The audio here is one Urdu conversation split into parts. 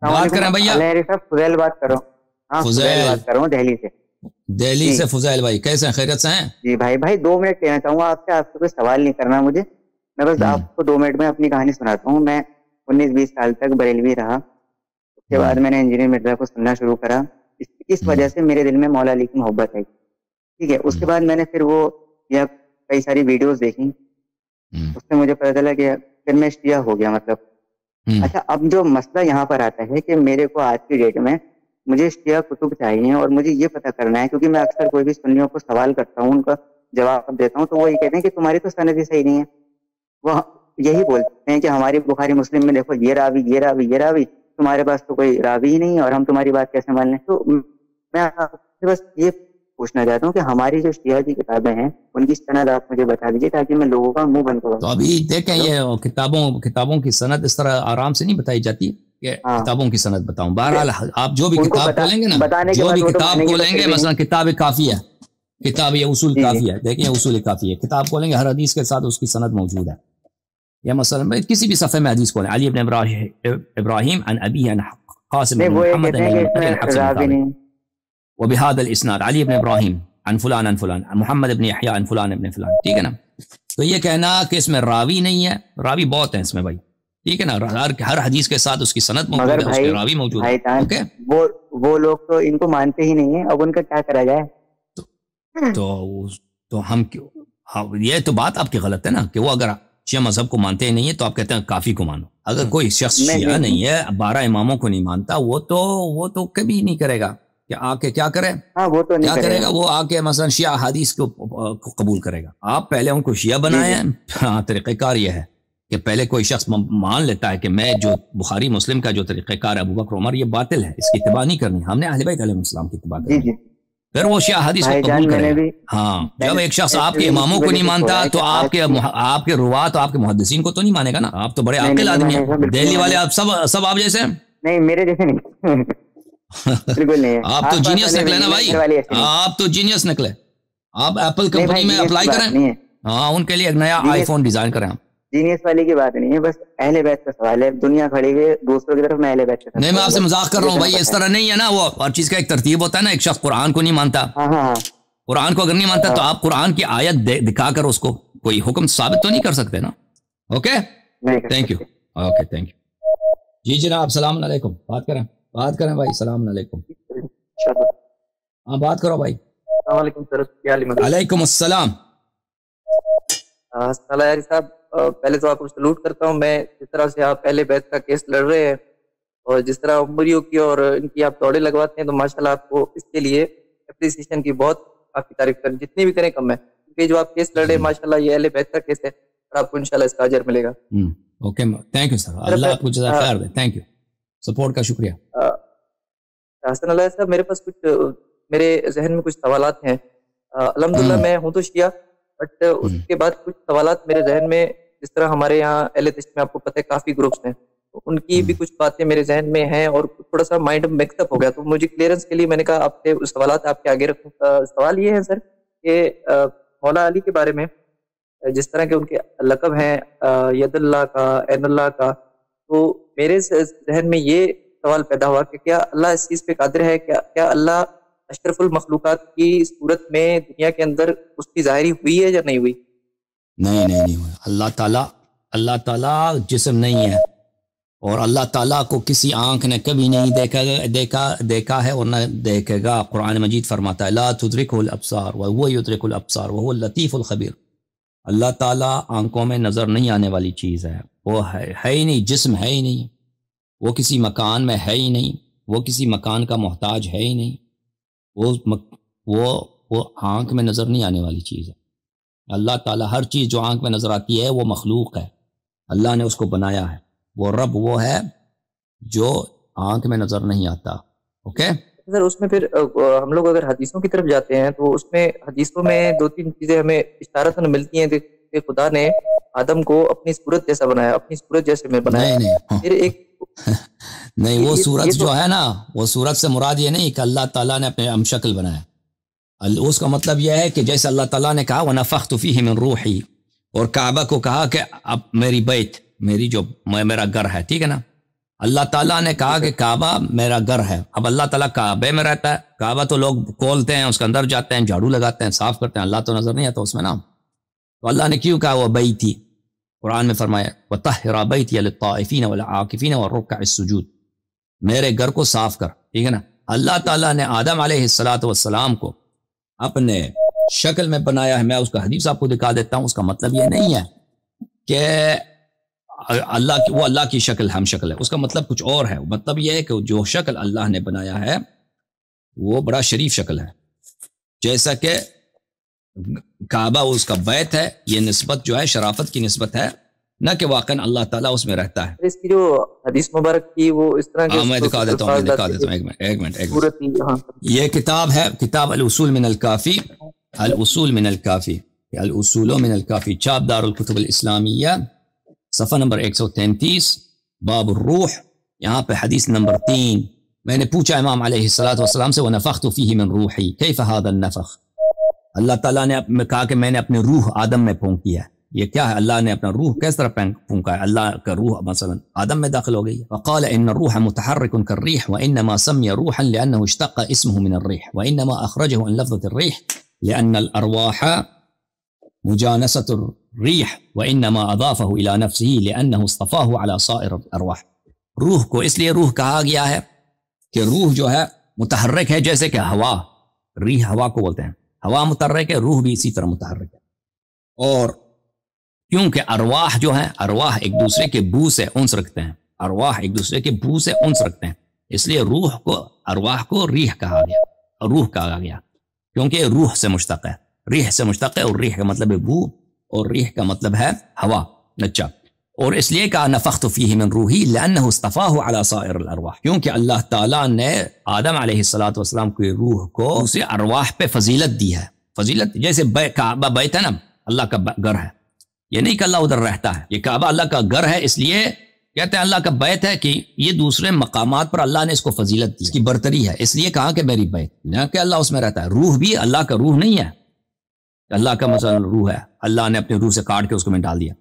بات کریں بھیا. صاحب فضیل بات کرو. ہاں فضیل بات کر رہا ہوں دہلی سے. دہلی سے فضیل بھائی کیسے ہیں؟ خیریت سے ہیں؟ جی بھائی 2 منٹ کہنا چاہوں گا آپ سے. آپ سے کوئی سوال نہیں کرنا مجھے. میں بس آپ کو 2 منٹ میں اپنی کہانی سناتا ہوں. میں 19-20 سال تک بریلوی رہا. اس کے بعد میں نے انجینئر مرزا کو سننا شروع کرا. اس وجہ سے میرے دل میں مولا علی کی محبت ہے. ٹھیک ہے. اس کے بعد میں نے پھر وہ یا کئی ساری ویڈیوز دیکھی. اس سے مجھے پتا چلا کہ پھر میں شیعہ ہو گیا مطلب. اچھا اب جو مسئلہ یہاں پر آتا ہے کہ میرے کو آج کی ڈیٹ میں مجھے شیعہ کتب چاہیے اور مجھے یہ پتہ کرنا ہے کیونکہ میں اکثر کوئی بھی سنیوں کو سوال کرتا ہوں ان کا جواب دیتا ہوں تو وہ یہ کہتے ہیں کہ تمہاری تو سند ہی صحیح نہیں ہے. وہ یہی بولتے ہیں کہ ہماری بخاری مسلم میں دیکھو یہ راوی تمہارے پاس تو کوئی راوی ہی نہیں ہے اور ہم تمہاری بات کیسے مان لیں. تو میں آپ سے بس یہ پوچھنا چاہتا ہوں کہ ہماری جو شیعہ کی کتابیں ہیں ان کی سند آپ مجھے بتا دیجیے تاکہ میں لوگوں کا منہ بند کروں. تو ابھی دیکھیں یہ کتابوں کی سند اس طرح آرام سے نہیں بتائی جاتی کہ کتابوں کی سند بتاؤں. بہرحال آپ جو بھی کتاب کھولیں گے نا جو بھی کتاب کھولیں گے مثلا کتاب کافی ہے کتاب یہ اصول کافی ہے. دیکھیں اصول کافی ہے کتاب کھولیں گے ہر حدیث کے ساتھ اس کی سند موجود ہے. یا مثلا کسی بھی صفحے میں حدیث کھولیں علی بن ابراہیم عن ابیہ عن قاسم بن محمد عن حفص وبهذا الاسناد علی بن ابراہیم عن فلان محمد بن یحییٰ عن فلان ابن فلان. ٹھیک ہے نا. تو یہ کہنا کہ اس میں راوی نہیں ہے. راوی بہت ہیں اس میں بھائی. ٹھیک ہے نا. ہر حدیث کے ساتھ اس کی سند موجود ہے اس کے راوی موجود ہے. اوکے وہ لوگ تو ان کو مانتے ہی نہیں ہیں. اب ان کا کیا کرا جائے؟ تو ہم یہ تو بات آپ کی غلط ہے نا کہ وہ اگر شیعہ مذہب کو مانتے ہی نہیں ہے تو آپ کہتے ہیں کافی کو مانو. اگر کوئی شخص شیعہ نہیں ہے 12 اماموں کو نہیں مانتا وہ تو کبھی نہیں کرے گا کہ آ کے کیا کرے. وہ تو کیا کرے گا وہ آ کے مثلا شیعہ حدیث کو قبول کرے گا. آپ پہلے ان کو شیعہ بنائے ہیں. ہاں طریقہ کار یہ ہے کہ پہلے کوئی شخص مان لیتا ہے کہ میں جو بخاری مسلم کا جو طریقہ کار ہے ابو بکر عمر یہ باطل ہے اس کی اتباع نہیں کرنی. ہم نے اہل بیت علیہ السلام کی اتباع کرنی. پھر وہ شیعہ حدیث کو قبول کرے گا. ہاں جب ایک شخص آپ کے اماموں کو نہیں مانتا تو آپ کے روات آپ کے محدثین کو تو نہیں مانے گا نا. آپ تو بڑے عاقل آدمی ہیں. دہلی والے آپ سب آپ جیسے ہیں. نہیں میرے جیسے نہیں. بالکل نہیں. آپ تو جینیس نکلے نا بھائی. آپ تو جینیس نکلے. آپ ایپل کمپنی میں اپلائی کریں. ہاں ان کے لیے ایک نیا آئی فون ڈیزائن کریں. جینیس والی کی بات نہیں ہے بس اہل بیت کا سوال ہے. دنیا کھڑی ہے دوسروں کی طرف میں اہل بیت کا نہیں میں آپ سے مذاق کر رہا ہوں بھائی. اس طرح نہیں ہے نا. وہ ہر چیز کا ایک ترتیب ہوتا ہے نا. ایک شخص قرآن کو نہیں مانتا. قرآن کو اگر نہیں مانتا تو آپ قرآن کی آیت دکھا کر اس کو کوئی حکم ثابت تو نہیں کر سکتے نا. Okay thank you. Okay thank you. جی جناب السلام علیکم. بات کریں بھائی. السلام علیکم. ہاں بات کرو بھائی. السلام علیکم سر. علیکم السلام. سالاری صاحب پہلے تو آپ کو سلوٹ کرتا ہوں. میں جس طرح سے آپ پہلے بیت کا کیس لڑ رہے ہیں اور جس طرح عمریوں کی اور ان کی آپ دوڑے لگواتے ہیں تو ماشاءاللہ آپ کو اس کے لیے اپریسیشن کی بہت آپ کی تعریف کریں. جتنی بھی کریں کم ہے کیونکہ جو آپ کیس لڑ رہے ہیں ماشاءاللہ یہ اہل بیت کا کیس ہے اور آپ کو انشاءاللہ اس کا اجر ملے گا. Okay thank you sir. اللہ آپ کو جزاک خیر دے. تھینک یو سپورٹ کا شکریہ. حسن اللہ صاحب میرے پاس میرے ذہن میں کچھ سوالات ہیں. الحمدللہ میں ہوں تو شیعہ بٹ اس کے بعد کچھ سوالات میرے ذہن میں جس طرح ہمارے یہاں اہل تشیع میں آپ کو پتہ ہے کافی گروپس ہیں تو ان کی بھی کچھ باتیں میرے ذہن میں ہیں اور تھوڑا سا مائنڈ مکس اپ ہو گیا تو مجھے کلیئرنس کے لیے میں نے کہا آپ سے سوالات آپ کے آگے رکھوں. سوال یہ ہے سر کہ مولا علی کے بارے میں جس طرح کے ان کے لقب ہیں ید اللہ کا عین اللہ کا تو میرے ذہن میں یہ سوال پیدا ہوا کہ کیا اللہ اس چیز پہ قادر ہے کیا اللہ اشرف المخلوقات کی صورت میں دنیا کے اندر اس کی ظاہری ہوئی ہے یا نہیں ہوئی؟ نہیں ہوئی. اللہ تعالیٰ جسم نہیں ہے اور اللہ تعالیٰ کو کسی آنکھ نے کبھی نہیں دیکھا ہے اور نہ دیکھے گا. قرآن مجید فرماتا ہے لا تدرکہ الابصار وہو یدرک الابصار وہو اللطیف الخبیر. اللہ تعالیٰ آنکھوں میں نظر نہیں آنے والی چیز ہے. وہ ہے ہی نہیں. جسم ہے ہی نہیں. وہ کسی مکان میں ہے ہی نہیں. وہ کسی مکان کا محتاج ہے ہی نہیں. وہ آنکھ میں نظر نہیں آنے والی چیز ہے. اللہ تعالیٰ ہر چیز جو آنکھ میں نظر آتی ہے وہ مخلوق ہے. اللہ نے اس کو بنایا ہے. وہ رب وہ ہے جو آنکھ میں نظر نہیں آتا. اوکے سر اس میں پھر ہم لوگ اگر حدیثوں کی طرف جاتے ہیں تو اس میں حدیثوں میں 2-3 چیزیں ہمیں اشارتاً ملتی ہیں کہ خدا نے آدم کو اپنی صورت جیسا بنایا, اپنی صورت جیسے میں بنایا. پھر ایک نہیں وہ صورت جو ہے نا وہ صورت سے مراد یہ نہیں کہ اللہ تعالیٰ نے اپنے ہم شکل بنایا. اس کا مطلب یہ ہے کہ جیسے اللہ تعالیٰ نے کہا وَنَفَخْتُ فِيهِ مِن رُوحِي اور کعبہ کو کہا کہ اب میری بیت میری جو میرا گھر ہے ٹھیک ہے نا اللہ تعالیٰ نے کہا کہ کعبہ میرا گھر ہے. اب اللہ تعالیٰ کعبے میں رہتا ہے. کعبہ تو لوگ کھولتے ہیں، اس کے اندر جاتے ہیں، جھاڑو لگاتے ہیں، صاف کرتے ہیں. اللہ تو نظر نہیں آتا اس میں نا. تو اللہ نے کیوں کہا وہ بیتی؟ قرآن میں فرمایا وَطَهِّرَ بَيْتِيَ لِلطَّائِفِينَ وَالْعَاكِفِينَ وَالرُّكَّعِ السُّجُودِ، میرے گھر کو صاف کر. ٹھیک ہے نا. اللہ تعالیٰ نے آدم علیہ السلام کو اپنے شکل میں بنایا ہے. میں اس کا حدیث آپ کو دکھا دیتا ہوں. اس کا مطلب یہ نہیں ہے کہ وہ اللہ کی شکل ہم شکل ہے. اس کا مطلب کچھ اور ہے. مطلب یہ ہے کہ جو شکل اللہ نے بنایا ہے وہ بڑا شریف شکل ہے. جیسا کہ کعبہ اس کا بیت ہے، یہ نسبت جو ہے شرافت کی نسبت ہے، نہ کہ واقعا اللہ تعالیٰ اس میں رہتا ہے. اس کی جو حدیث مبارک کی وہ اس طرح کے میں دکھا دیتا ہوں. ایک منٹ. یہ کتاب ہے کتاب الاصول من الکافی، الاصول من الکافی، الاصول من الکافی، چاپ دار الکتب الاسلامیہ، صفحہ نمبر 133، باب الروح. یہاں پہ حدیث نمبر 3. میں نے پوچھا امام علیہ السلام سے وَنَفَخْتُ فِيهِ مِنْ رُوحِي كَيْفَ هَذَا النَّفَخْ، اللہ تعالیٰ نے کہا کہ میں نے اپنے روح آدم میں پھونکی ہے. یہ کیا ہے؟ اللہ نے اپنا روح کس طرح پھونکا ہے؟ اللہ کا روح مثلا آدم میں داخل ہو گئی ہے. وقال ان الروح متحرك كالريح وانما سمي روحا لانه اشتق اسمه من الريح وانما اخرجه عن لفظة الريح لان الارواح مجانسة الريح وانما اضافه الى نفسه لانه اصطفاه على سائر الارواح. روح کو اس لیے روح کہا گیا ہے کہ روح جو ہے متحرک ہے، جیسے کہ ہوا، ریح ہوا کو بولتے ہیں، ہوا متحرک ہے، روح بھی اسی طرح متحرک ہے. اور کیونکہ ارواح جو ہیں، ارواح ایک دوسرے کے بو سے انس رکھتے ہیں، ارواح ایک دوسرے کے بو سے انس رکھتے ہیں، اس لیے روح کو، ارواح کو ریح کہا گیا، روح کہا گیا، کیونکہ روح سے مشتق ہے، ریح سے مشتق ہے، اور ریح کا مطلب ہے بو، اور ریح کا مطلب ہے ہوا. اچھا، اور اس لیے کہا نفخت فیہ من روحی لأنہ اصطفاہ علی سائر الارواح، کیونکہ اللہ تعالیٰ نے آدم علیہ السلام کی روح کو اسے ارواح پہ فضیلت دی ہے. فضیلت جیسے کعبہ بیت ہے نا، اللہ کا گھر ہے. یہ نہیں کہ اللہ ادھر رہتا ہے، یہ کعبہ اللہ کا گھر ہے، اس لیے کہتے ہیں اللہ کا بیت ہے کہ یہ دوسرے مقامات پر اللہ نے اس کو فضیلت دی، اس کی برتری ہے، اس لیے کہا کہ میری بیت، نہ کہ اللہ اس میں رہتا ہے. روح بھی اللہ کا روح نہیں ہے، اللہ کا مثلا روح ہے، اللہ نے اپنے روح سے کاٹ کے اس کو میں ڈال دیا،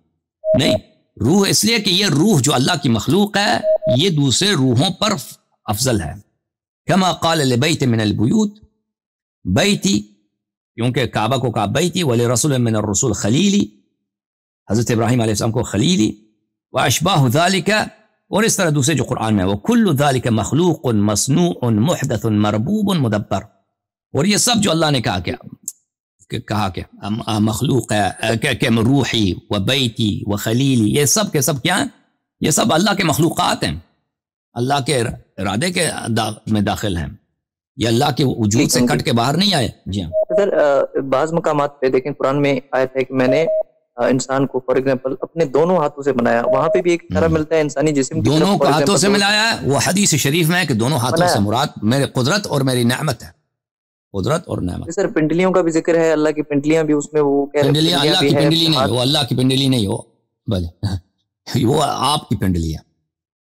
نہیں. روح اس لیے کہ یہ روح جو اللہ کی مخلوق ہے یہ دوسرے روحوں پر افضل ہے. کما قال لبیت من البیوت بیتی، کیونکہ کعبہ کو کہا بیتی، ولرسول من الرسول خلیلی، حضرت ابراہیم علیہ السلام کو خلیلی، واشباہ ذالک، اور اس طرح دوسرے جو قرآن میں، وکل ذالک مخلوق مصنوع محدث مربوب مدبر. اور یہ سب جو اللہ نے کہا کہ مخلوق ہے، کہ روحی و بیتی و خلیلی، یہ سب کے سب کیا ہیں؟ یہ سب اللہ کے مخلوقات ہیں، اللہ کے ارادے کے میں داخل ہیں، یہ اللہ کے وجود سے کٹ کے باہر نہیں آئے. جی ہاں سر، بعض مقامات پہ دیکھیں قرآن میں آیت ہے کہ میں نے انسان کو فار ایگزامپل اپنے دونوں ہاتھوں سے بنایا، وہاں پہ بھی ایک طرح ملتا ہے انسانی جسم دونوں ہاتھوں سے ملایا ہے. وہ حدیث شریف میں ہے کہ دونوں ہاتھوں سے مراد میرے قدرت اور میری نعمت ہے، قدرت اور نعمت. سر پنڈلیوں کا بھی ذکر ہے، اللہ کی پنڈلیاں بھی اس میں، وہ پنڈلیاں اللہ کی پنڈلی نہیں، وہ اللہ کی پنڈلی نہیں ہو، بلے وہ آپ کی پنڈلی ہے.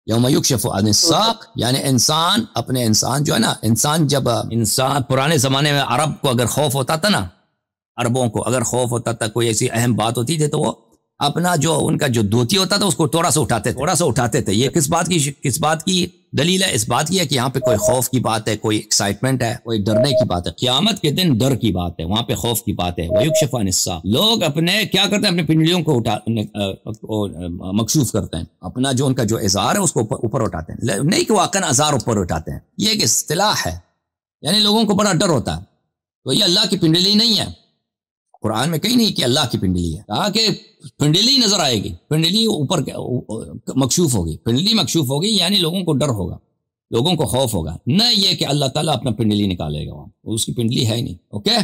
یوم یکشف عن الساق، یعنی انسان اپنے، انسان جو ہے نا، انسان جب انسان پرانے زمانے میں عرب کو اگر خوف ہوتا تھا نا، عربوں کو اگر خوف ہوتا تھا، کوئی ایسی اہم بات ہوتی تھی، تو وہ اپنا جو ان کا جو دھوتی ہوتا تھا اس کو تھوڑا سا اٹھاتے تھے. یہ کس بات کی دلیل ہے؟ اس بات کی ہے کہ یہاں پہ کوئی خوف کی بات ہے، کوئی ایکسائٹمنٹ ہے، کوئی ڈرنے کی بات ہے. قیامت کے دن ڈر کی بات ہے، وہاں پہ خوف کی بات ہے. وَيُكْشَفُ عَنِ السَّاقِ، لوگ اپنے کیا کرتے ہیں؟ اپنی پنڈلیوں کو مکشوف کرتے ہیں، اپنا جو ان کا جو ازار ہے اس کو اوپر اٹھاتے ہیں. نہیں کہ واقعا ازار اوپر اٹھاتے ہیں، یہ ایک اصطلاح ہے، یعنی لوگوں کو بڑا ڈر ہوتا ہے. تو یہ اللہ کی پنڈلی نہیں ہے، قرآن میں کہیں نہیں کہ اللہ کی پنڈلی ہے، کہا کہ پنڈلی نظر آئے گی، پنڈلی اوپر مکشوف ہوگی، پنڈلی مکشوف ہوگی، یعنی لوگوں کو ڈر ہوگا، لوگوں کو خوف ہوگا، نہ یہ کہ اللہ تعالیٰ اپنا پنڈلی نکالے گا، وہاں اس کی پنڈلی ہے ہی نہیں. اوکے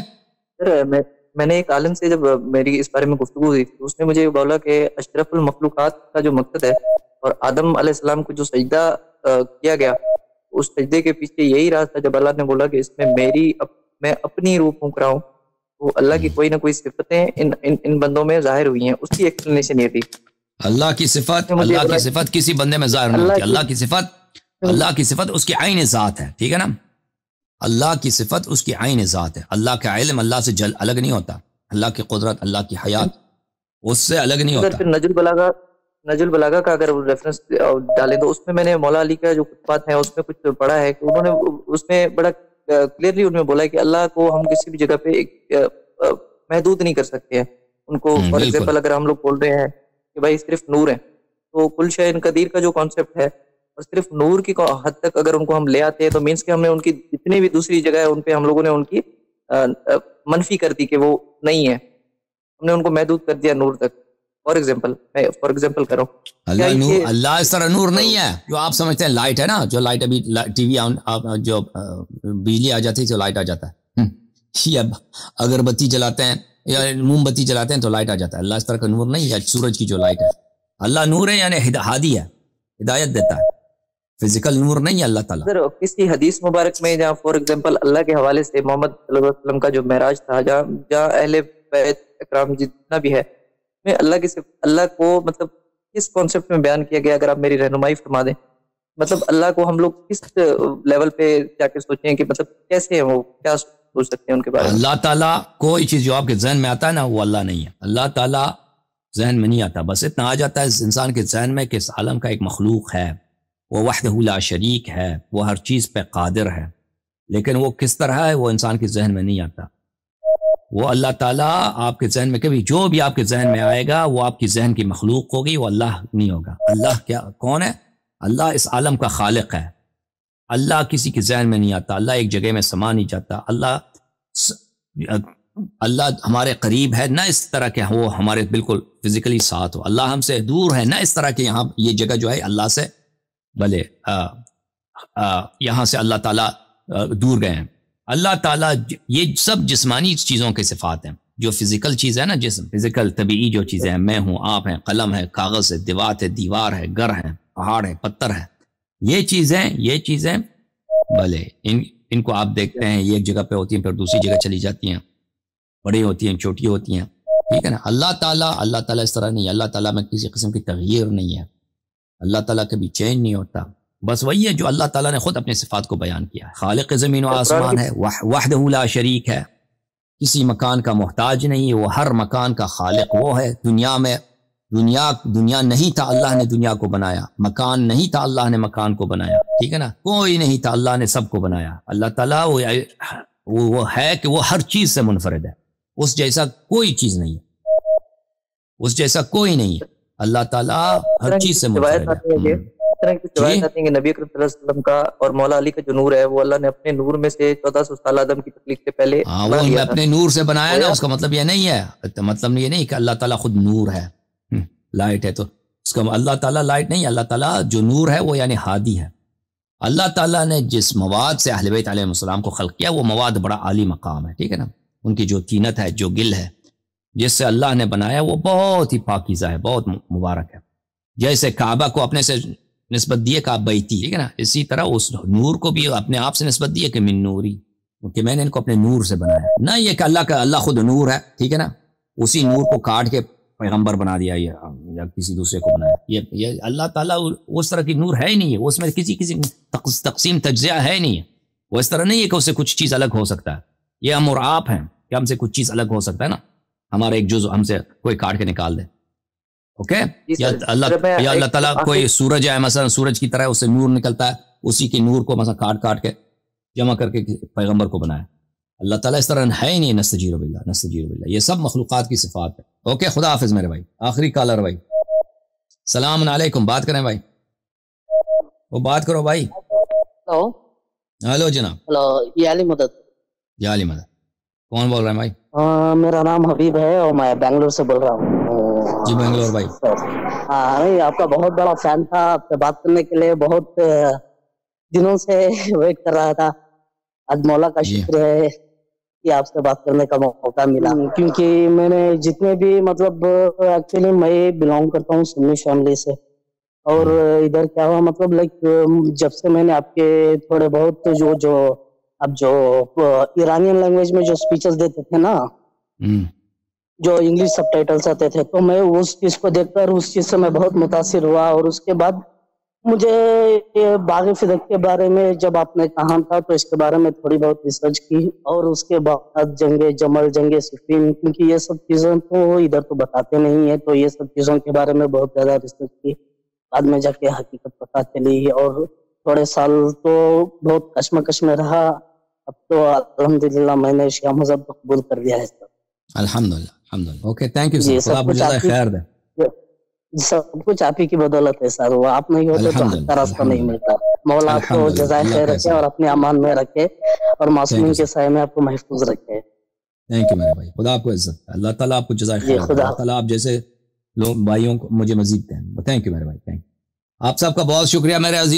سر، میں نے ایک عالم سے جب میری اس بارے میں گفتگو ہوئی، اس نے مجھے بولا کہ اشرف المخلوقات کا جو مقصد ہے، اور آدم علیہ السلام کو جو سجدہ کیا گیا، اس سجدے کے پیچھے یہی راز تھا، جب اللہ نے بولا کہ اس میں میں اپنی روح پھونک رہا ہوں، وہ اللہ کی کوئی نہ کوئی صفتیں ان بندوں میں ظاہر ہوئی ہیں. اس کی ایکسپلینیشن یہ تھی اللہ کی صفت کسی بندے میں ظاہر نہیں ہوتی. اللہ کی صفت اس کی عین ذات ہے، ٹھیک ہے نا، اللہ کی صفت اس کی عین ذات ہے. اللہ کا علم اللہ سے الگ نہیں ہوتا، اللہ کی قدرت، اللہ کی حیات اس سے الگ نہیں ہوتا. پھر نجل بلاغہ نہج البلاغہ کا اگر ریفرنس ڈالیں تو اس میں میں نے مولا علی کا جو خطبات ہیں اس میں کچھ پڑھا ہے کہ انہوں نے اس میں بڑا کلیئرلی ان میں بولا ہے کہ اللہ کو ہم کسی بھی جگہ پہ ایک محدود نہیں کر سکتے ہیں ان کو. فار ایگزامپل اگر ہم لوگ بول رہے ہیں کہ بھائی صرف نور ہے تو کل شیء قدیر کا جو کانسیپٹ ہے اور صرف نور کی حد تک اگر ان کو ہم لے آتے ہیں تو مینس کہ ہم نے ان کی جتنی بھی دوسری جگہ ہے ان پہ ہم لوگوں نے ان کی منفی کر دی کہ وہ نہیں ہے, ہم نے ان کو محدود کر دیا نور تک. فار ایگزامپل کرو اللہ اس طرح نور نہیں ہے جو آپ سمجھتے ہیں. لائٹ ہے نا, جو لائٹ ابھی ٹی وی جو بجلی آ جاتی ہے تو لائٹ آ جاتا ہے, یا اگر بتی جلاتے ہیں یا موم بتی جلاتے ہیں تو لائٹ آ جاتا ہے. اللہ اس طرح کا نور نہیں ہے سورج کی جو لائٹ ہے. اللہ نور ہے یعنی ہادی ہے, ہدایت دیتا ہے, فزیکل نور نہیں ہے اللہ تعالیٰ. سر کسی حدیث مبارک میں جہاں فار ایگزامپل اللہ کے حوالے سے محمد صلی اللہ علیہ وسلم کا جو معراج تھا, جہاں اہل بیت اکرام جتنا بھی ہے میں اللہ کو مطلب کس کانسیپٹ میں بیان کیا گیا, اگر آپ میری رہنمائی فرما دیں. مطلب اللہ کو ہم لوگ کس لیول پہ جا کے سوچیں کہ مطلب کیسے ہیں وہ, کیا سوچ سکتے ہیں ان کے بارے میں؟ اللہ تعالیٰ کوئی چیز جو آپ کے ذہن میں آتا ہے نا وہ اللہ نہیں ہے. اللہ تعالیٰ ذہن میں نہیں آتا, بس اتنا آ جاتا ہے انسان کے ذہن میں کہ اس عالم کا ایک مخلوق ہے, وہ وحدہ لا شریک ہے, وہ ہر چیز پہ قادر ہے, لیکن وہ کس طرح ہے وہ انسان کے ذہن میں نہیں آتا. وہ اللہ تعالیٰ آپ کے ذہن میں کبھی جو بھی آپ کے ذہن میں آئے گا وہ آپ کی ذہن کی مخلوق ہوگی, وہ اللہ نہیں ہوگا. اللہ کیا کون ہے؟ اللہ اس عالم کا خالق ہے. اللہ کسی کے ذہن میں نہیں آتا, اللہ ایک جگہ میں سما نہیں جاتا. اللہ ہمارے قریب ہے, نہ اس طرح کہ وہ ہمارے بالکل فزیکلی ساتھ ہو. اللہ ہم سے دور ہے, نہ اس طرح کہ یہاں یہ جگہ جو ہے اللہ سے بھلے یہاں سے اللہ تعالیٰ دور گئے ہیں. اللہ تعالیٰ یہ سب جسمانی چیزوں کے صفات ہیں. جو فزیکل چیز ہے نا, جسم فزیکل طبعی جو چیزیں ہیں, میں ہوں, آپ ہیں, قلم ہے, کاغذ ہے, دیوات ہے, دیوار ہے, گھر ہے, پہاڑ ہے, پتھر ہے, یہ چیزیں بھلے ان کو آپ دیکھتے ہیں یہ ایک جگہ پہ ہوتی ہیں پھر دوسری جگہ چلی جاتی ہیں, بڑی ہوتی ہیں, چھوٹی ہوتی ہیں, ٹھیک ہے نا. اللہ تعالیٰ اس طرح نہیں. اللہ تعالیٰ میں کسی قسم کی تغیر نہیں ہے. اللہ تعالیٰ کبھی چینج نہیں ہوتا. بس وہی ہے جو اللہ تعالیٰ نے خود اپنے صفات کو بیان کیا ہے. خالق زمین و آسمان ہے, وحدہ لا شریک ہے, کسی مکان کا محتاج نہیں, وہ ہر مکان کا خالق وہ ہے. دنیا نہیں تھا, اللہ نے دنیا کو بنایا. مکان نہیں تھا, اللہ نے مکان کو بنایا. ٹھیک ہے نا, کوئی نہیں تھا, اللہ نے سب کو بنایا. اللہ تعالیٰ وہ ہے کہ وہ ہر چیز سے منفرد ہے, اس جیسا کوئی چیز نہیں ہے, اس جیسا کوئی نہیں ہے. اللہ تعالیٰ ہر چیز سے منفرد ہے. اس طرح کی روایت آتی ہے کہ نبی اکرم صلی اللہ علیہ وسلم کا اور مولا علی کا جو نور ہے وہ اللہ نے اپنے نور میں سے 1400 سال آدم کی تخلیق سے پہلے وہ اپنے نور سے بنایا نا. اس کا مطلب یہ نہیں ہے, مطلب یہ نہیں کہ اللہ تعالیٰ خود نور ہے, لائٹ ہے, تو اس کا اللہ تعالیٰ لائٹ نہیں. اللہ تعالیٰ جو نور ہے وہ یعنی ہادی ہے. اللہ تعالیٰ نے جس مواد سے اہل بیت علیہ السلام کو خلق کیا وہ مواد بڑا عالی مقام ہے. ٹھیک ہے نا, ان کی جو طینت ہے, جو گل ہے, جس سے اللہ نے بنایا وہ بہت ہی پاکیزہ ہے, بہت مبارک ہے. جیسے کعبہ کو اپنے سے نسبت دیے کہ بیتی, ٹھیک ہے نا, اسی طرح اس نور کو بھی اپنے آپ سے نسبت دیے کہ من نوری, کہ میں نے ان کو اپنے نور سے بنایا. نہ یہ کہ اللہ خود نور ہے, ٹھیک ہے نا, اسی نور کو کاٹ کے پیغمبر بنا دیا یا کسی دوسرے کو بنایا. یہ اللہ تعالیٰ اس طرح کی نور ہے ہی نہیں ہے, اس میں کسی تقسیم تجزیہ ہے نہیں ہے. وہ اس طرح نہیں ہے کہ اس سے کچھ چیز الگ ہو سکتا ہے. یہ ہم اور آپ ہیں کہ ہم سے کچھ چیز الگ ہو سکتا ہے نا, ہمارا ایک جزء ہم سے کوئی کاٹ کے نکال دے. اوکے, یا اللہ تعالیٰ کوئی سورج ہے مثلا, سورج کی طرح اس سے نور نکلتا ہے, اسی کے نور کو مثلا کاٹ کے جمع کر کے پیغمبر کو بنایا. اللہ تعالیٰ اس طرح ہے ہی نہیں. نستجیر باللہ, یہ سب مخلوقات کی صفات ہے. اوکے, خدا حافظ میرے بھائی. آخری کالر بھائی, السلام علیکم, بات کریں بھائی, وہ بات کرو بھائی. ہلو جناب. ہلو, یہ علی مدد. کون بول رہے ہیں بھائی؟ میرا نام حبیب ہے اور میں بنگلور سے بول رہا ہوں. جی بنگلور بھائی. ہاں, آپ کا بہت بڑا فین تھا, آپ سے بات کرنے کے لیے بہت دنوں سے ویٹ کر رہا تھا. آج مولا کا شکر ہے کہ آپ سے بات کرنے کا موقع ملا, کیونکہ میں نے جتنے بھی مطلب ایکچولی میں بلانگ کرتا ہوں سنی فیملی سے, اور ادھر کیا ہوا مطلب لائک جب سے میں نے آپ کے تھوڑے بہت جو اب جو ایرانین لینگویج میں جو اسپیچز دیتے تھے نا, جو انگلش سب ٹائٹلز آتے تھے, تو میں اس چیز کو دیکھ کر اس چیز سے میں بہت متاثر ہوا. اور اس کے بعد مجھے یہ باغ فدق کے بارے میں جب آپ نے کہا تھا تو اس کے بارے میں تھوڑی بہت ریسرچ کی، اور اس کے بعد جنگ جمل، جنگ صفین، کیونکہ یہ سب چیزیں تو ادھر تو بتاتے نہیں ہیں، تو یہ سب چیزوں کے بارے میں بہت زیادہ ریسرچ کی، بعد میں جا کے حقیقت پتہ چلی، اور تھوڑے سال تو بہت کشمکش میں رہا، اب تو الحمدللہ میں نے شیعہ مذہب کو قبول کر لیا ہے سر. الحمدللہ الحمدللہ. اوکے تھینک یو جی، سر، خدا آپ کو جزائے خیر دے. سب کچھ آپ ہی کی بدولت ہے سر، وہ آپ نہیں ہوتے تو حق کا راستہ نہیں ملتا. مولا آپ کو جزائے خیر رکھے اور اپنے امان میں رکھے اور معصومین کے سائے میں آپ کو محفوظ رکھے. تھینک یو میرے بھائی، خدا آپ کو عزت، اللہ تعالیٰ آپ کو جزائے خیر، اللہ تعالیٰ آپ جیسے لوگ بھائیوں کو مجھے مزید دیں. تھینک یو میرے بھائی، تھینک یو. آپ سب کا بہت شکریہ میرے عزیز.